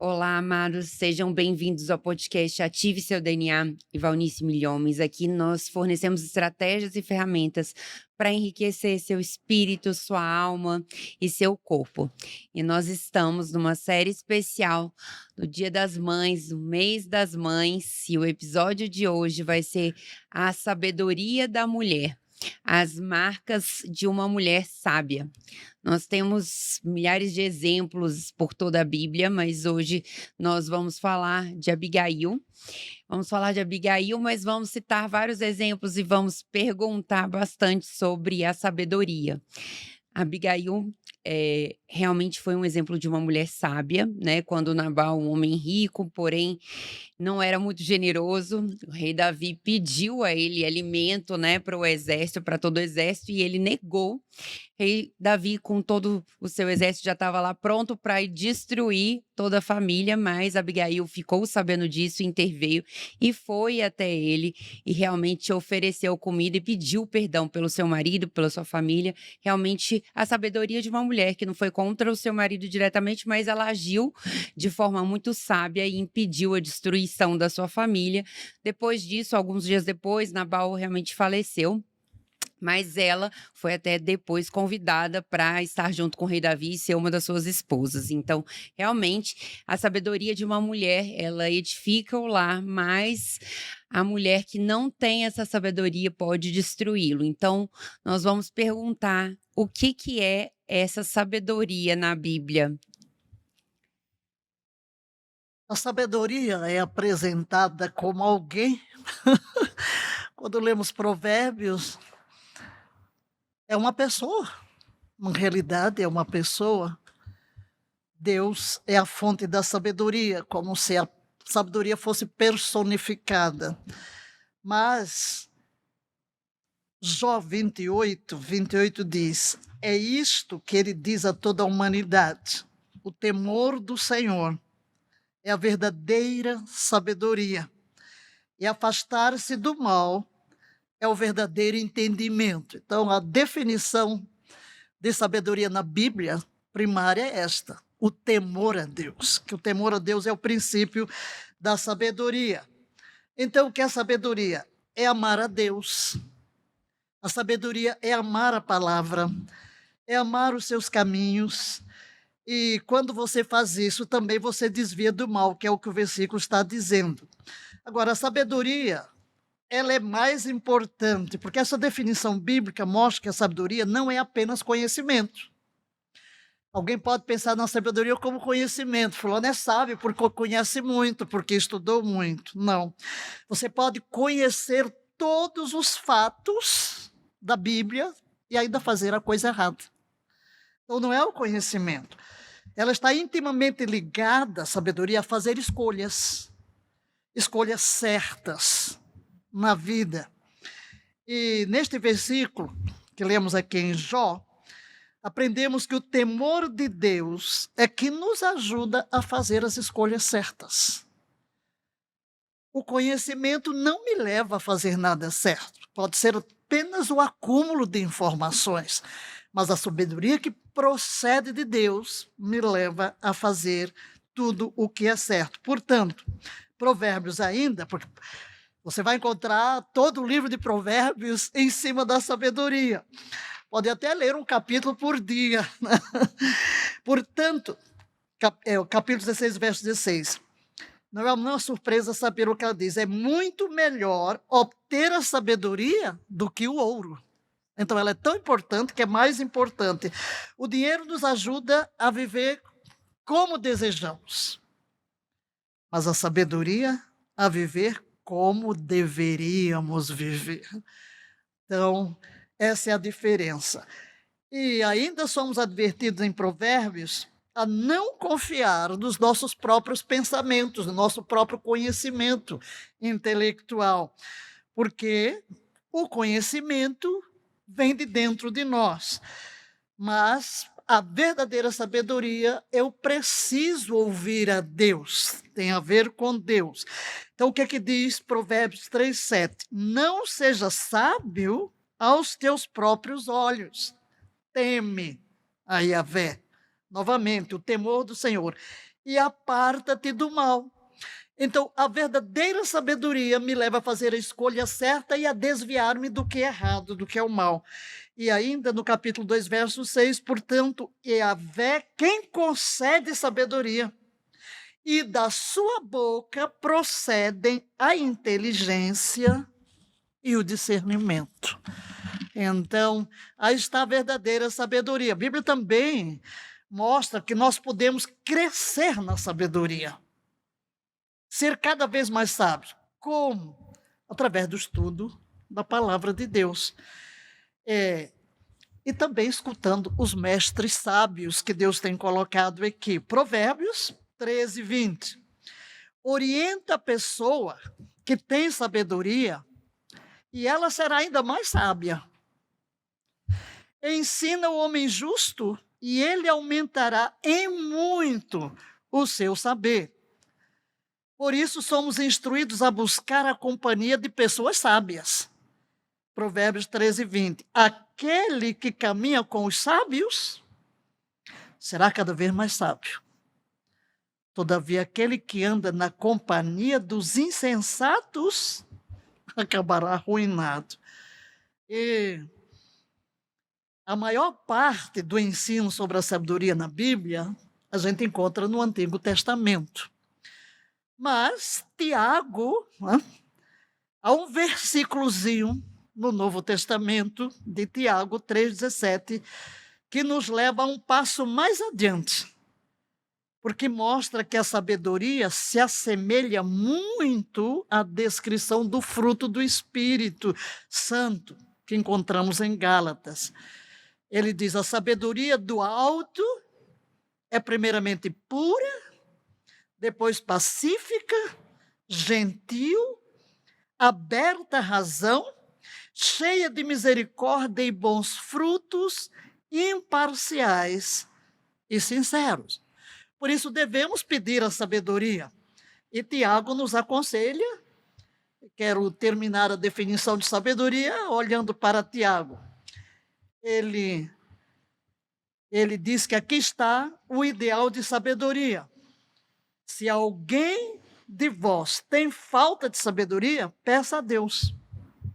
Olá, amados, sejam bem-vindos ao podcast Ative Seu DNA e Valnice Milhomes. Aqui nós fornecemos estratégias e ferramentas para enriquecer seu espírito, sua alma e seu corpo. E nós estamos numa série especial do Dia das Mães, o mês das mães, e o episódio de hoje vai ser a sabedoria da mulher. As marcas de uma mulher sábia. Nós temos milhares de exemplos por toda a Bíblia, mas hoje nós vamos falar de Abigail. Vamos falar de Abigail, mas vamos citar vários exemplos e vamos perguntar bastante sobre a sabedoria. Abigail, realmente foi um exemplo de uma mulher sábia, né, quando Nabal, um homem rico, porém não era muito generoso. O rei Davi pediu a ele alimento, né, para o exército, para todo o exército, e ele negou. Rei Davi, com todo o seu exército, já estava lá pronto para ir destruir toda a família, mas Abigail ficou sabendo disso, interveio e foi até ele e realmente ofereceu comida e pediu perdão pelo seu marido, pela sua família. Realmente a sabedoria de uma mulher que não foi contra o seu marido diretamente, mas ela agiu de forma muito sábia e impediu a destruição da sua família. Depois disso, alguns dias depois, Nabal realmente faleceu. Mas ela foi até depois convidada para estar junto com o rei Davi e ser uma das suas esposas. Então, realmente, a sabedoria de uma mulher, ela edifica o lar, mas a mulher que não tem essa sabedoria pode destruí-lo. Então, nós vamos perguntar o que é essa sabedoria na Bíblia. A sabedoria é apresentada como alguém, quando lemos Provérbios, é uma pessoa, na realidade é uma pessoa. Deus é a fonte da sabedoria, como se a sabedoria fosse personificada. Mas Jó 28 diz: é isto que ele diz a toda a humanidade: o temor do Senhor é a verdadeira sabedoria, e afastar-se do mal é o verdadeiro entendimento. Então, a definição de sabedoria na Bíblia primária é esta: o temor a Deus, que o temor a Deus é o princípio da sabedoria. Então, o que é sabedoria? É amar a Deus. A sabedoria é amar a palavra, é amar os seus caminhos. E quando você faz isso, também você desvia do mal, que é o que o versículo está dizendo. Agora, a sabedoria, ela é mais importante, porque essa definição bíblica mostra que a sabedoria não é apenas conhecimento. Alguém pode pensar na sabedoria como conhecimento. Fulano é sábio porque conhece muito, porque estudou muito. Não. Você pode conhecer todos os fatos da Bíblia e ainda fazer a coisa errada. Então, não é o conhecimento. Ela está intimamente ligada, a sabedoria, a fazer escolhas. Escolhas certas na vida. E neste versículo que lemos aqui em Jó, aprendemos que o temor de Deus é que nos ajuda a fazer as escolhas certas. O conhecimento não me leva a fazer nada certo. Pode ser apenas o acúmulo de informações, mas a sabedoria que procede de Deus me leva a fazer tudo o que é certo. Portanto, Provérbios ainda, porque você vai encontrar todo o livro de Provérbios em cima da sabedoria. Pode até ler um capítulo por dia. Portanto, o capítulo 16, verso 16. Não é uma surpresa saber o que ela diz. É muito melhor obter a sabedoria do que o ouro. Então, ela é tão importante que é mais importante. O dinheiro nos ajuda a viver como desejamos, mas a sabedoria a viver como deveríamos viver. Então, essa é a diferença. E ainda somos advertidos em Provérbios a não confiar nos nossos próprios pensamentos, no nosso próprio conhecimento intelectual, porque o conhecimento vem de dentro de nós. Mas a verdadeira sabedoria, eu preciso ouvir a Deus, tem a ver com Deus. Então, o que é que diz Provérbios 3:7? Não seja sábio aos teus próprios olhos, teme a Yahvé. Novamente, o temor do Senhor. e aparta-te do mal. Então, a verdadeira sabedoria me leva a fazer a escolha certa e a desviar-me do que é errado, do que é o mal. E ainda no capítulo 2, verso 6, portanto, Yahvé quem concede sabedoria, e da sua boca procedem a inteligência e o discernimento. Então, aí está a verdadeira sabedoria. A Bíblia também mostra que nós podemos crescer na sabedoria, ser cada vez mais sábios. Como? Através do estudo da palavra de Deus. E também escutando os mestres sábios que Deus tem colocado aqui. Provérbios 13, 20. Orienta a pessoa que tem sabedoria e ela será ainda mais sábia. Ensina o homem justo e ele aumentará em muito o seu saber. Por isso somos instruídos a buscar a companhia de pessoas sábias. Provérbios 13, 20. Aquele que caminha com os sábios será cada vez mais sábio. Todavia, aquele que anda na companhia dos insensatos acabará arruinado. E a maior parte do ensino sobre a sabedoria na Bíblia a gente encontra no Antigo Testamento. Mas Tiago, há um versículozinho no Novo Testamento, de Tiago 3,17, que nos leva a um passo mais adiante, porque mostra que a sabedoria se assemelha muito à descrição do fruto do Espírito Santo, que encontramos em Gálatas. Ele diz, a sabedoria do alto é primeiramente pura, depois pacífica, gentil, aberta à razão, cheia de misericórdia e bons frutos, imparciais e sinceros. Por isso devemos pedir a sabedoria. E Tiago nos aconselha, quero terminar a definição de sabedoria olhando para Tiago. Ele diz que aqui está o ideal de sabedoria. Se alguém de vós tem falta de sabedoria, peça a Deus,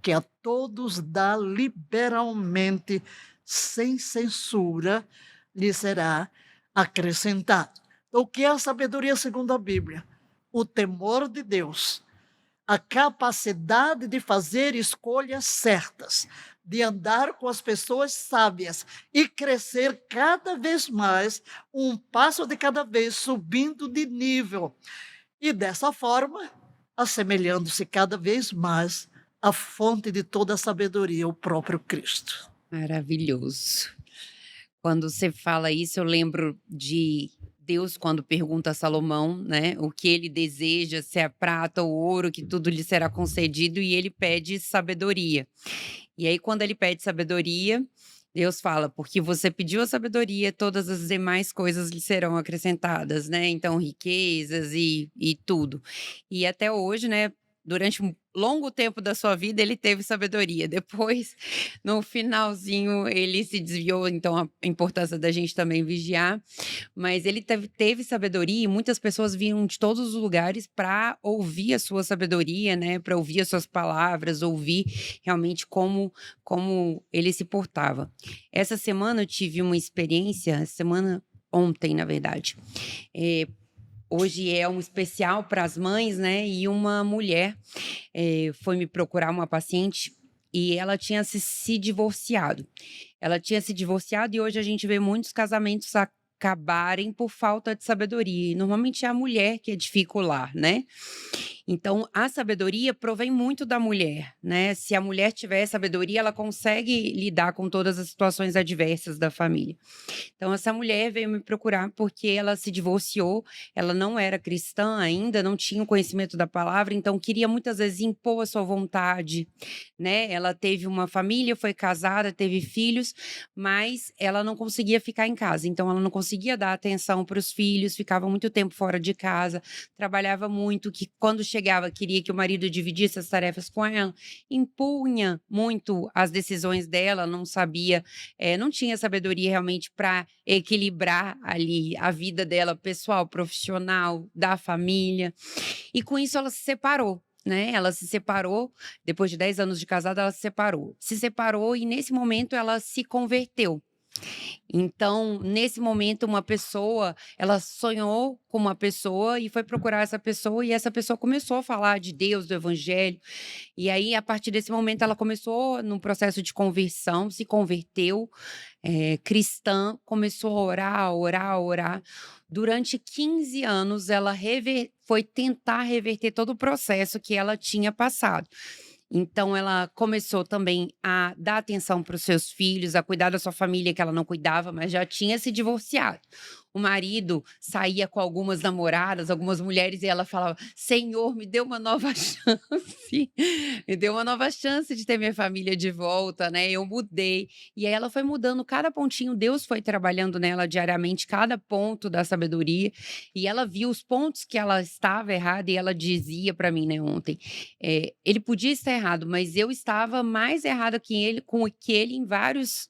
que a todos dá liberalmente, sem censura, lhe será acrescentado. Então, o que é a sabedoria segundo a Bíblia? O temor de Deus, a capacidade de fazer escolhas certas, de andar com as pessoas sábias e crescer cada vez mais, um passo de cada vez, subindo de nível. E dessa forma, assemelhando-se cada vez mais à fonte de toda a sabedoria, o próprio Cristo. Maravilhoso. Quando você fala isso, eu lembro de Deus quando pergunta a Salomão, né, o que ele deseja, se é prata ou ouro, que tudo lhe será concedido, e ele pede sabedoria. E aí, quando ele pede sabedoria, Deus fala: porque você pediu a sabedoria, todas as demais coisas lhe serão acrescentadas, né? Então, riquezas e tudo. E até hoje, né? Durante um longo tempo da sua vida, ele teve sabedoria. Depois, no finalzinho, ele se desviou. Então, a importância da gente também vigiar. Mas ele teve sabedoria e muitas pessoas vinham de todos os lugares para ouvir a sua sabedoria, né? Para ouvir as suas palavras, ouvir realmente como ele se portava. Essa semana eu tive uma experiência, ontem, na verdade. Hoje é um especial para as mães, né? E uma mulher foi me procurar, uma paciente, e ela tinha se divorciado. Ela tinha se divorciado e hoje a gente vê muitos casamentos acabarem por falta de sabedoria. E normalmente é a mulher que edifica o lar, né? Então, a sabedoria provém muito da mulher, né? Se a mulher tiver sabedoria, ela consegue lidar com todas as situações adversas da família. Então, essa mulher veio me procurar porque ela se divorciou, ela não era cristã ainda, não tinha o conhecimento da palavra, então queria muitas vezes impor a sua vontade, né? Ela teve uma família, foi casada, teve filhos, mas ela não conseguia ficar em casa, então ela não conseguia dar atenção para os filhos, ficava muito tempo fora de casa, trabalhava muito, que quando chegava, queria que o marido dividisse as tarefas com ela, impunha muito as decisões dela, não sabia, não tinha sabedoria realmente para equilibrar ali a vida dela pessoal, profissional, da família. E com isso ela se separou, né, ela se separou, depois de 10 anos de casada ela se separou. Se separou e nesse momento ela se converteu. Então, nesse momento, uma pessoa, ela sonhou com uma pessoa e foi procurar essa pessoa, e essa pessoa começou a falar de Deus, do evangelho. E aí, a partir desse momento, ela começou num processo de conversão, se converteu, cristã, começou a orar, a orar, a orar. Durante 15 anos, ela foi tentar reverter todo o processo que ela tinha passado. Então ela começou também a dar atenção para os seus filhos, a cuidar da sua família que ela não cuidava, mas já tinha se divorciado. O marido saía com algumas namoradas, algumas mulheres, e ela falava: "Senhor, me dê uma nova chance, me dê uma nova chance de ter minha família de volta", né, eu mudei. E aí ela foi mudando cada pontinho, Deus foi trabalhando nela diariamente, cada ponto da sabedoria, e ela viu os pontos que ela estava errada e ela dizia para mim, né, ontem, ele podia estar errado, mas eu estava mais errada que ele em vários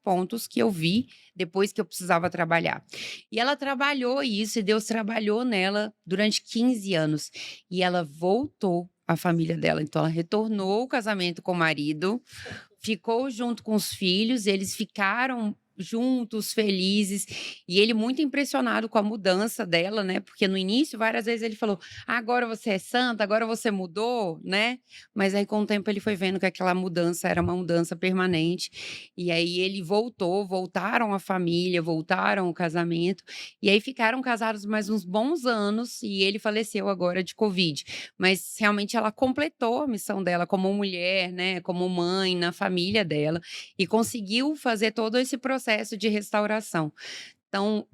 pontos que eu vi depois que eu precisava trabalhar. E ela trabalhou isso, e Deus trabalhou nela durante 15 anos. E ela voltou à família dela. Então, ela retornou ao casamento com o marido, ficou junto com os filhos, eles ficaram juntos, felizes, e ele muito impressionado com a mudança dela, né? Porque no início, várias vezes ele falou: "Ah, agora você é santa, agora você mudou", né? Mas aí com o tempo ele foi vendo que aquela mudança era uma mudança permanente, e aí ele voltaram a família, voltaram o casamento, e aí ficaram casados mais uns bons anos, e ele faleceu agora de Covid. Mas realmente ela completou a missão dela como mulher, né, como mãe na família dela, e conseguiu fazer todo esse processo de restauração. Então,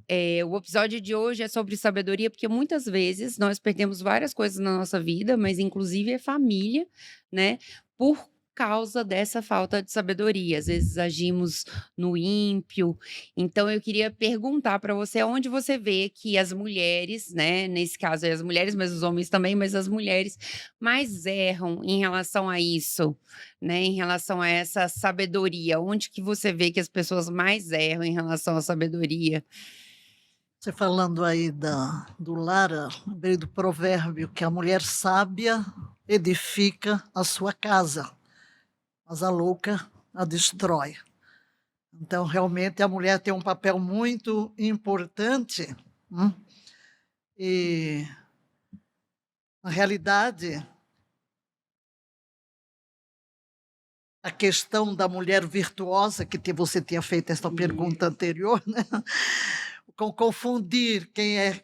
o episódio de hoje é sobre sabedoria, porque muitas vezes nós perdemos várias coisas na nossa vida, mas inclusive a família, né, por causa dessa falta de sabedoria. Às vezes agimos no ímpio. Então eu queria perguntar para você onde você vê que as mulheres, né, nesse caso é as mulheres, mas os homens também, mas as mulheres mais erram em relação a isso, né, em relação a essa sabedoria. Onde que você vê que as pessoas mais erram em relação à sabedoria? Você falando aí do lar, lembrei do provérbio que a mulher sábia edifica a sua casa, mas a louca a destrói. Então, realmente, a mulher tem um papel muito importante, e, na realidade, a questão da mulher virtuosa, que você tinha feito essa pergunta anterior, né? Com confundir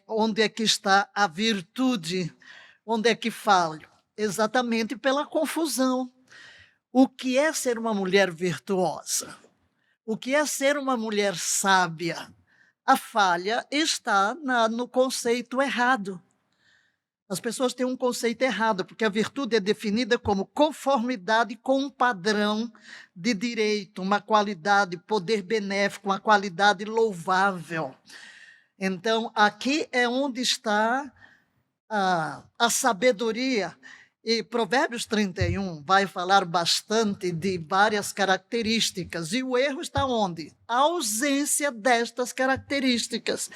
onde é que está a virtude, onde é que falho, exatamente pela confusão. O que é ser uma mulher virtuosa? O que é ser uma mulher sábia? A falha está no conceito errado. As pessoas têm um conceito errado, porque a virtude é definida como conformidade com um padrão de direito, uma qualidade, poder benéfico, uma qualidade louvável. Então, aqui é onde está a sabedoria. E Provérbios 31 vai falar bastante de várias características. E o erro está onde? A ausência destas características.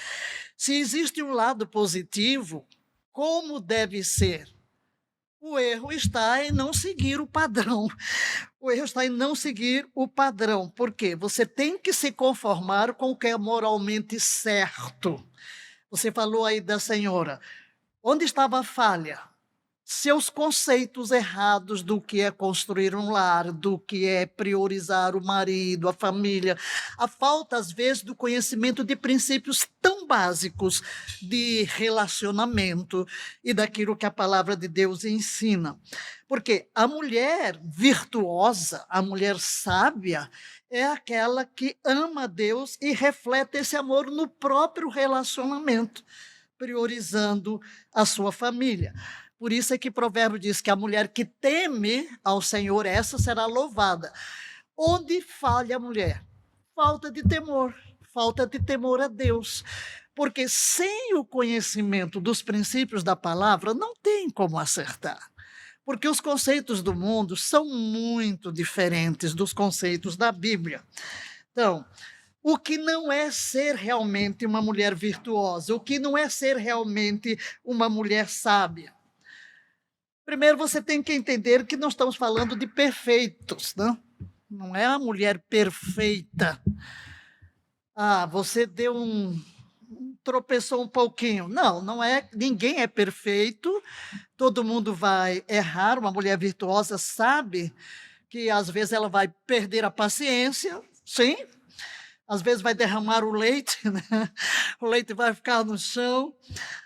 Se existe um lado positivo, como deve ser? O erro está em não seguir o padrão. O erro está em não seguir o padrão. Por quê? Você tem que se conformar com o que é moralmente certo. Você falou aí da senhora. Onde estava a falha? Seus conceitos errados do que é construir um lar, do que é priorizar o marido, a família. A falta, às vezes, do conhecimento de princípios tão básicos de relacionamento e daquilo que a palavra de Deus ensina. Porque a mulher virtuosa, a mulher sábia, é aquela que ama a Deus e reflete esse amor no próprio relacionamento, priorizando a sua família. Por isso é que o provérbio diz que a mulher que teme ao Senhor, essa será louvada. Onde falha a mulher? Falta de temor a Deus. Porque sem o conhecimento dos princípios da palavra, não tem como acertar. Porque os conceitos do mundo são muito diferentes dos conceitos da Bíblia. Então, o que não é ser realmente uma mulher virtuosa? O que não é ser realmente uma mulher sábia? Primeiro, você tem que entender que não estamos falando de perfeitos, não? Não é a mulher perfeita. Ah, você tropeçou um pouquinho. Não, não é, ninguém é perfeito, todo mundo vai errar. Uma mulher virtuosa sabe que às vezes ela vai perder a paciência, sim, às vezes vai derramar o leite, né? O leite vai ficar no chão,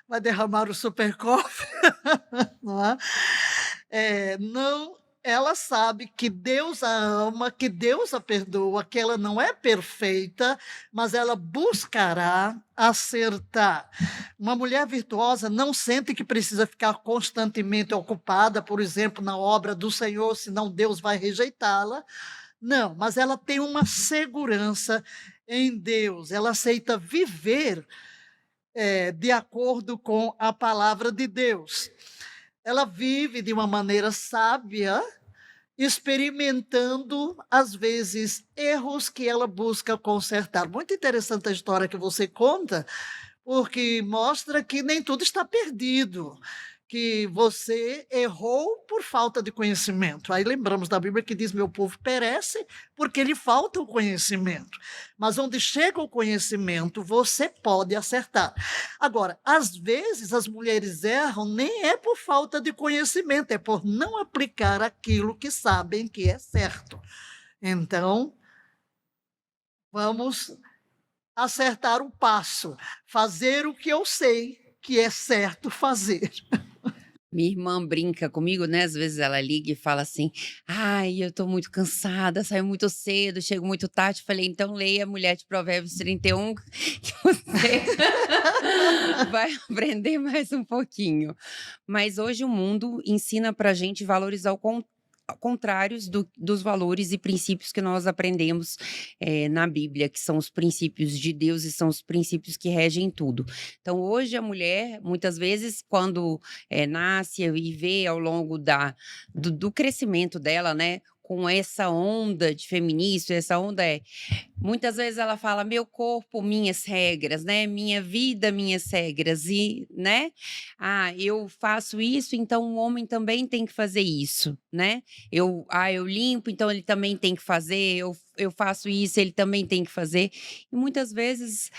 vai derramar o super coffee, não é? Não, ela sabe que Deus a ama, que Deus a perdoa, que ela não é perfeita, mas ela buscará acertar. Uma mulher virtuosa não sente que precisa ficar constantemente ocupada, por exemplo, na obra do Senhor, senão Deus vai rejeitá-la. Não, mas ela tem uma segurança em Deus, ela aceita viver de acordo com a palavra de Deus. Ela vive de uma maneira sábia, experimentando, às vezes, erros que ela busca consertar. Muito interessante a história que você conta, porque mostra que nem tudo está perdido, que você errou por falta de conhecimento. Aí lembramos da Bíblia que diz: meu povo perece porque lhe falta o conhecimento. Mas onde chega o conhecimento, você pode acertar. Agora, às vezes as mulheres erram nem é por falta de conhecimento, é por não aplicar aquilo que sabem que é certo. Então, vamos acertar o passo, fazer o que eu sei que é certo fazer. Minha irmã brinca comigo, né, às vezes ela liga e fala assim: "Ai, eu tô muito cansada, saio muito cedo, chego muito tarde". Falei: "Então leia Mulher de Provérbios 31 que você vai aprender mais um pouquinho". Mas hoje o mundo ensina pra gente valores contrários dos valores e princípios que nós aprendemos, na Bíblia, que são os princípios de Deus e são os princípios que regem tudo. Então hoje a mulher, muitas vezes, quando, nasce e vê ao longo do crescimento dela, né, com essa onda de feminismo, essa onda muitas vezes ela fala: "Meu corpo, minhas regras", né, "Minha vida, minhas regras", e, né, "Ah, eu faço isso, então o homem também tem que fazer isso", né. Eu limpo, então ele também tem que fazer, eu faço isso, ele também tem que fazer. E muitas vezes,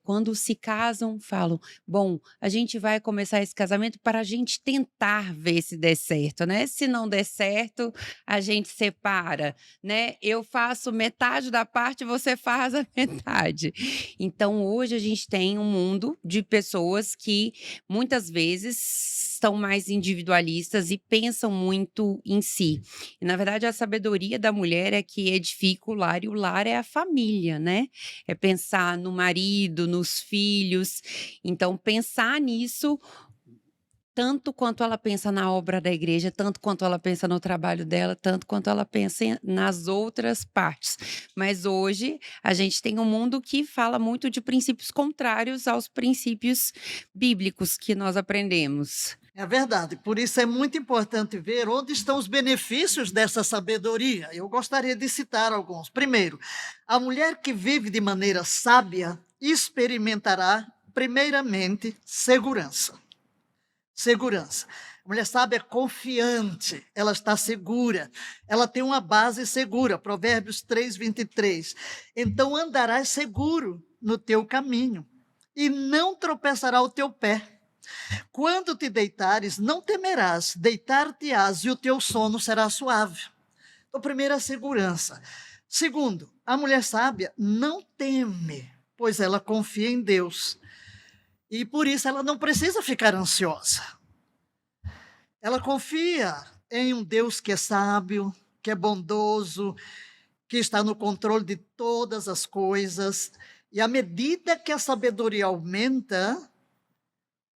quando se casam, falam: "Bom, a gente vai começar esse casamento para a gente tentar ver se der certo, né, se não der certo, a gente separa, né, eu faço metade da parte, você faz a metade". Então hoje a gente tem um mundo de pessoas que muitas vezes são mais individualistas e pensam muito em si. E na verdade a sabedoria da mulher é que edifica o lar, e o lar é a família, né. É pensar no marido, nos filhos, então pensar nisso tanto quanto ela pensa na obra da igreja, tanto quanto ela pensa no trabalho dela, tanto quanto ela pensa nas outras partes. Mas hoje a gente tem um mundo que fala muito de princípios contrários aos princípios bíblicos que nós aprendemos. É verdade, por isso é muito importante ver onde estão os benefícios dessa sabedoria. Eu gostaria de citar alguns. Primeiro, a mulher que vive de maneira sábia experimentará, primeiramente, segurança. Segurança. A mulher sábia é confiante, ela está segura, ela tem uma base segura. Provérbios 3:23. Então andarás seguro no teu caminho e não tropeçará o teu pé. Quando te deitares, não temerás, deitar-te-ás e o teu sono será suave. Então, primeiro, a segurança. Segundo, a mulher sábia não teme, pois ela confia em Deus. E por isso ela não precisa ficar ansiosa. Ela confia em um Deus que é sábio, que é bondoso, que está no controle de todas as coisas. E à medida que a sabedoria aumenta,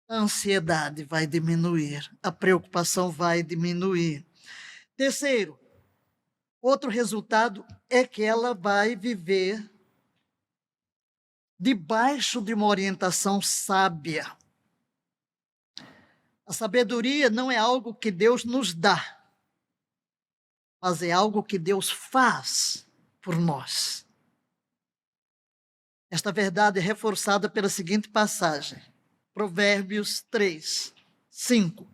a ansiedade vai diminuir, a preocupação vai diminuir. Terceiro, outro resultado é que ela vai viver debaixo de uma orientação sábia. A sabedoria não é algo que Deus nos dá, mas é algo que Deus faz por nós. Esta verdade é reforçada pela seguinte passagem, Provérbios 3, 5.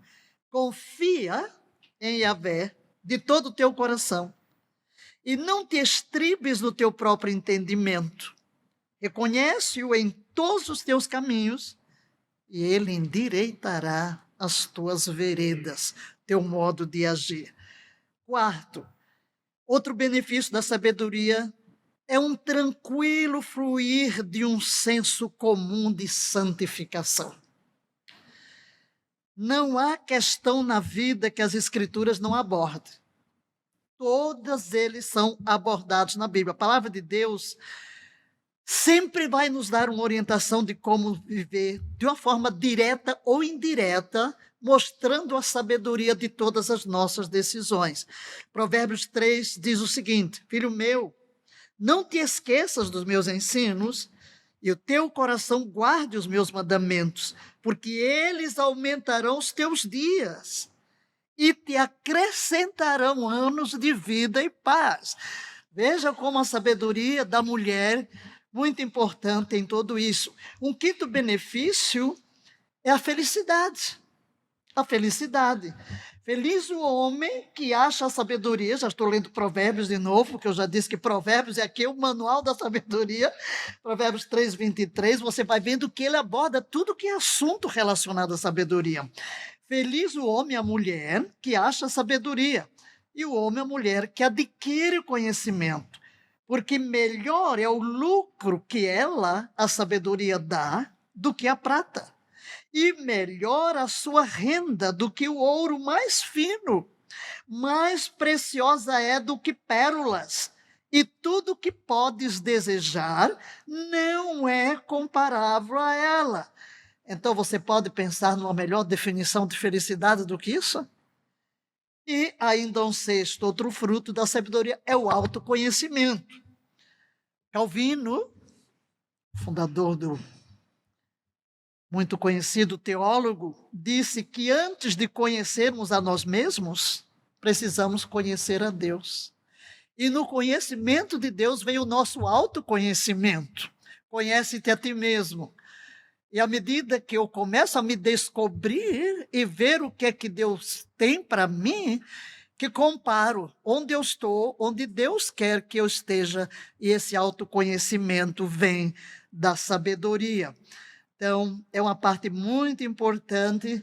Confia em Yahvé de todo o teu coração e não te estribes no teu próprio entendimento. Reconhece-o em todos os teus caminhos e ele endireitará as tuas veredas, teu modo de agir. Quarto, outro benefício da sabedoria é um tranquilo fluir de um senso comum de santificação. Não há questão na vida que as Escrituras não abordem. Todos eles são abordados na Bíblia. A palavra de Deus sempre vai nos dar uma orientação de como viver de uma forma direta ou indireta, mostrando a sabedoria de todas as nossas decisões. Provérbios 3 diz o seguinte: filho meu, não te esqueças dos meus ensinos e o teu coração guarde os meus mandamentos, porque eles aumentarão os teus dias e te acrescentarão anos de vida e paz. Veja como a sabedoria da mulher muito importante em tudo isso. Um quinto benefício é a felicidade. A felicidade. Feliz o homem que acha a sabedoria. Já estou lendo Provérbios de novo, porque eu já disse que Provérbios é aqui o manual da sabedoria. Provérbios 3, 23, você vai vendo que ele aborda tudo que é assunto relacionado à sabedoria. Feliz o homem e a mulher que acha a sabedoria, e o homem e a mulher que adquire o conhecimento, porque melhor é o lucro que ela, a sabedoria, dá do que a prata. E melhor a sua renda do que o ouro mais fino. Mais preciosa é do que pérolas. E tudo que podes desejar não é comparável a ela. Então você pode pensar numa melhor definição de felicidade do que isso? E ainda um sexto, outro fruto da sabedoria é o autoconhecimento. Calvino, fundador do muito conhecido teólogo, disse que antes de conhecermos a nós mesmos, precisamos conhecer a Deus. E no conhecimento de Deus vem o nosso autoconhecimento. Conhece-te a ti mesmo. E à medida que eu começo a me descobrir e ver o que é que Deus tem para mim, que comparo onde eu estou, onde Deus quer que eu esteja, e esse autoconhecimento vem da sabedoria. Então, é uma parte muito importante.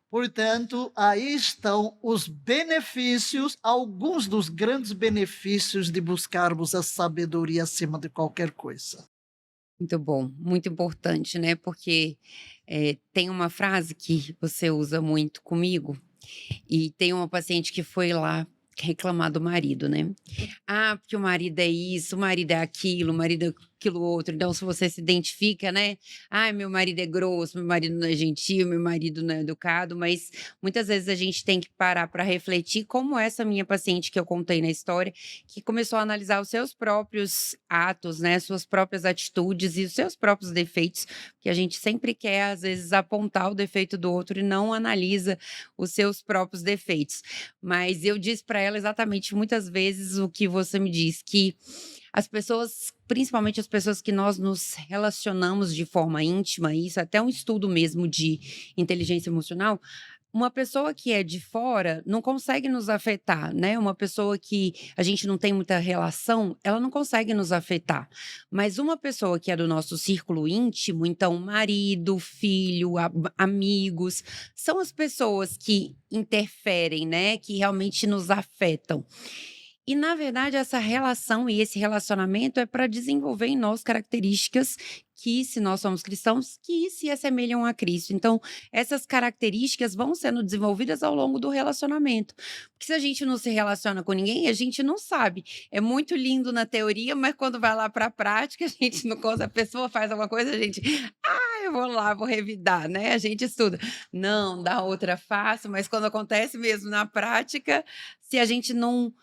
Portanto, aí estão os benefícios, alguns dos grandes benefícios de buscarmos a sabedoria acima de qualquer coisa. Muito bom, muito importante, né? Porque tem uma frase que você usa muito comigo, e tem uma paciente que foi lá reclamar do marido, né? Ah, porque o marido é isso, o marido é aquilo, o marido é aquilo outro. Então, se você se identifica, né? Ai, meu marido é grosso, meu marido não é gentil, meu marido não é educado, mas muitas vezes a gente tem que parar para refletir, como essa minha paciente que eu contei na história, que começou a analisar os seus próprios atos, né? Suas próprias atitudes e os seus próprios defeitos, que a gente sempre quer, às vezes, apontar o defeito do outro e não analisa os seus próprios defeitos. Mas eu disse para ela exatamente muitas vezes o que você me diz, que as pessoas, principalmente as pessoas que nós nos relacionamos de forma íntima, isso é até um estudo mesmo de inteligência emocional, uma pessoa que é de fora não consegue nos afetar, né? Uma pessoa que a gente não tem muita relação, ela não consegue nos afetar. Mas uma pessoa que é do nosso círculo íntimo, então marido, filho, amigos, são as pessoas que interferem, né? Que realmente nos afetam. E, na verdade, essa relação e esse relacionamento é para desenvolver em nós características que, se nós somos cristãos, que se assemelham a Cristo. Então, essas características vão sendo desenvolvidas ao longo do relacionamento. Porque se a gente não se relaciona com ninguém, a gente não sabe. É muito lindo na teoria, mas quando vai lá para a prática, a gente não consegue. A pessoa faz alguma coisa, a gente, eu vou lá, vou revidar, né? A gente estuda. Não, dá outra face, mas quando acontece mesmo na prática, se a gente não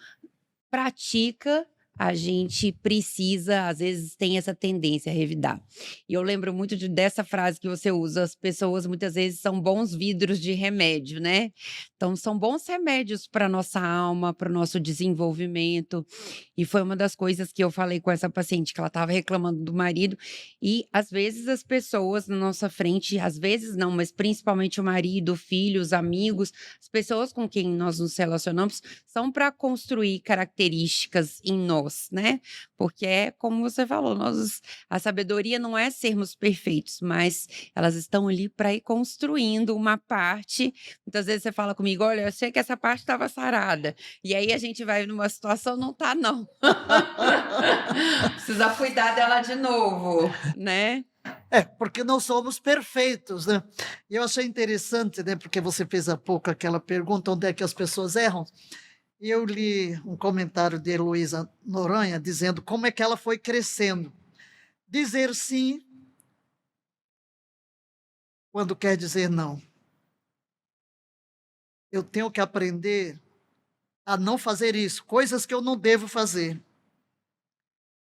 pratica, a gente precisa, às vezes tem essa tendência a revidar. E eu lembro muito dessa frase que você usa: as pessoas muitas vezes são bons vidros de remédio, né? Então são bons remédios para nossa alma, para o nosso desenvolvimento. E foi uma das coisas que eu falei com essa paciente, que ela estava reclamando do marido, e às vezes as pessoas na nossa frente, às vezes não, mas principalmente o marido, o filho, os amigos, as pessoas com quem nós nos relacionamos, são para construir características em nós, né? Porque é como você falou, a sabedoria não é sermos perfeitos, mas elas estão ali para ir construindo uma parte. Muitas vezes você fala comigo: olha, eu achei que essa parte estava sarada. E aí a gente vai numa situação, não tá, não. Precisa cuidar dela de novo, né? Porque não somos perfeitos, né? E eu achei interessante, né? Porque você fez há pouco aquela pergunta, onde é que as pessoas erram? E eu li um comentário de Heloísa Noronha dizendo como é que ela foi crescendo. Dizer sim quando quer dizer não. Eu tenho que aprender a não fazer isso, coisas que eu não devo fazer.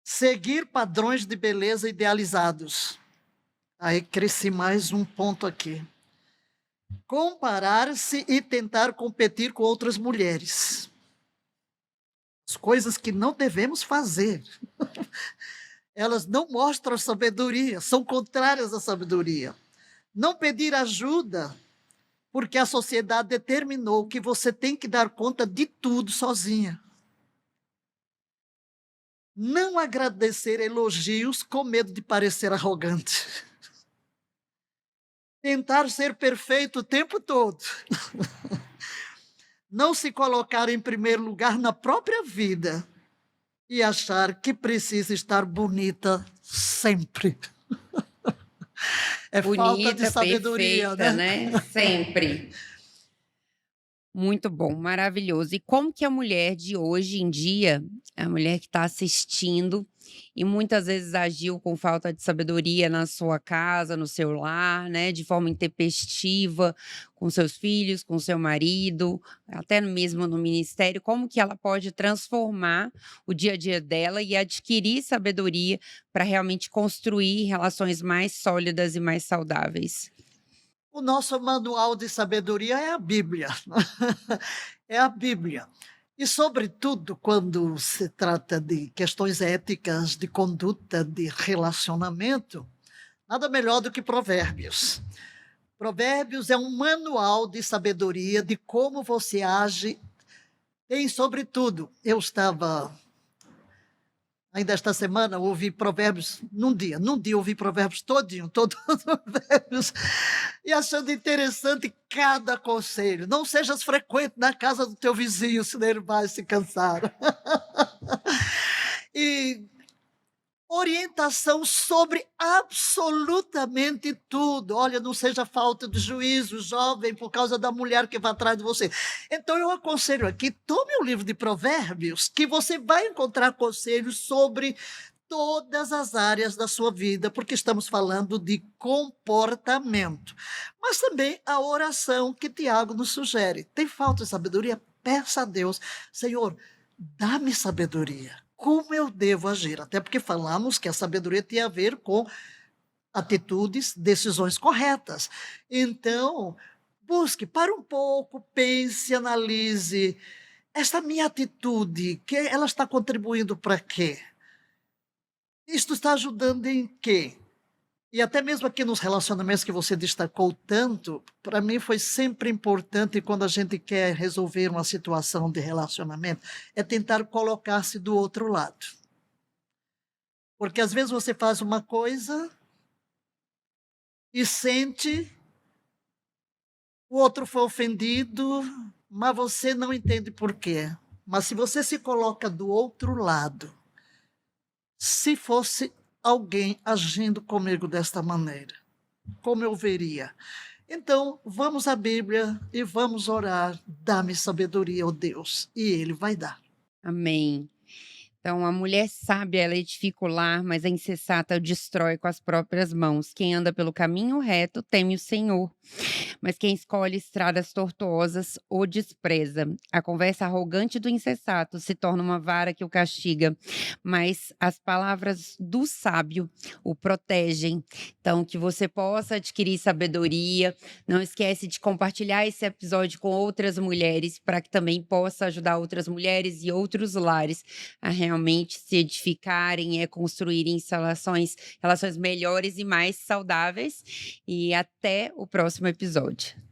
Seguir padrões de beleza idealizados. Aí cresci mais um ponto aqui. Comparar-se e tentar competir com outras mulheres. As coisas que não devemos fazer. Elas não mostram sabedoria, são contrárias à sabedoria. Não pedir ajuda, porque a sociedade determinou que você tem que dar conta de tudo sozinha. Não agradecer elogios com medo de parecer arrogante. Tentar ser perfeito o tempo todo. Não se colocar em primeiro lugar na própria vida e achar que precisa estar bonita sempre. É falta de Bonita, sabedoria, perfeita, né? né? Sempre. Muito bom, maravilhoso. E como que a mulher de hoje em dia, a mulher que está assistindo e muitas vezes agiu com falta de sabedoria na sua casa, no seu lar, né, de forma intempestiva, com seus filhos, com seu marido, até mesmo no ministério, como que ela pode transformar o dia a dia dela e adquirir sabedoria para realmente construir relações mais sólidas e mais saudáveis? O nosso manual de sabedoria é a Bíblia. É a Bíblia. E, sobretudo, quando se trata de questões éticas, de conduta, de relacionamento, nada melhor do que Provérbios. Provérbios é um manual de sabedoria, de como você age. Tem, sobretudo, eu estava ainda esta semana ouvi Provérbios, num dia ouvi Provérbios todinho, todos os Provérbios, e achando interessante cada conselho. Não sejas frequente na casa do teu vizinho, senão ele vai se cansar. E orientação sobre absolutamente tudo. Olha, não seja falta de juízo, jovem, por causa da mulher que vai atrás de você. Então eu aconselho aqui, tome o livro de Provérbios, que você vai encontrar conselhos sobre todas as áreas da sua vida, porque estamos falando de comportamento. Mas também a oração que Tiago nos sugere. Tem falta de sabedoria? Peça a Deus, Senhor, dá-me sabedoria. Como eu devo agir? Até porque falamos que a sabedoria tem a ver com atitudes, decisões corretas. Então, busque, para um pouco, pense, analise. Esta minha atitude, que ela está contribuindo para quê? Isto está ajudando em quê? E até mesmo aqui nos relacionamentos que você destacou tanto, para mim foi sempre importante quando a gente quer resolver uma situação de relacionamento, é tentar colocar-se do outro lado. Porque às vezes você faz uma coisa e sente, o outro foi ofendido, mas você não entende por quê. Mas se você se coloca do outro lado, se fosse alguém agindo comigo desta maneira, como eu veria? Então, vamos à Bíblia e vamos orar. Dá-me sabedoria, ó Deus, e Ele vai dar. Amém. Então, a mulher sábia, ela edifica o lar, mas a insensata destrói com as próprias mãos. Quem anda pelo caminho reto teme o Senhor, mas quem escolhe estradas tortuosas o despreza. A conversa arrogante do insensato se torna uma vara que o castiga, mas as palavras do sábio o protegem. Então, que você possa adquirir sabedoria. Não esquece de compartilhar esse episódio com outras mulheres, para que também possa ajudar outras mulheres e outros lares a realmente se edificarem e construírem relações melhores e mais saudáveis. E até o próximo episódio.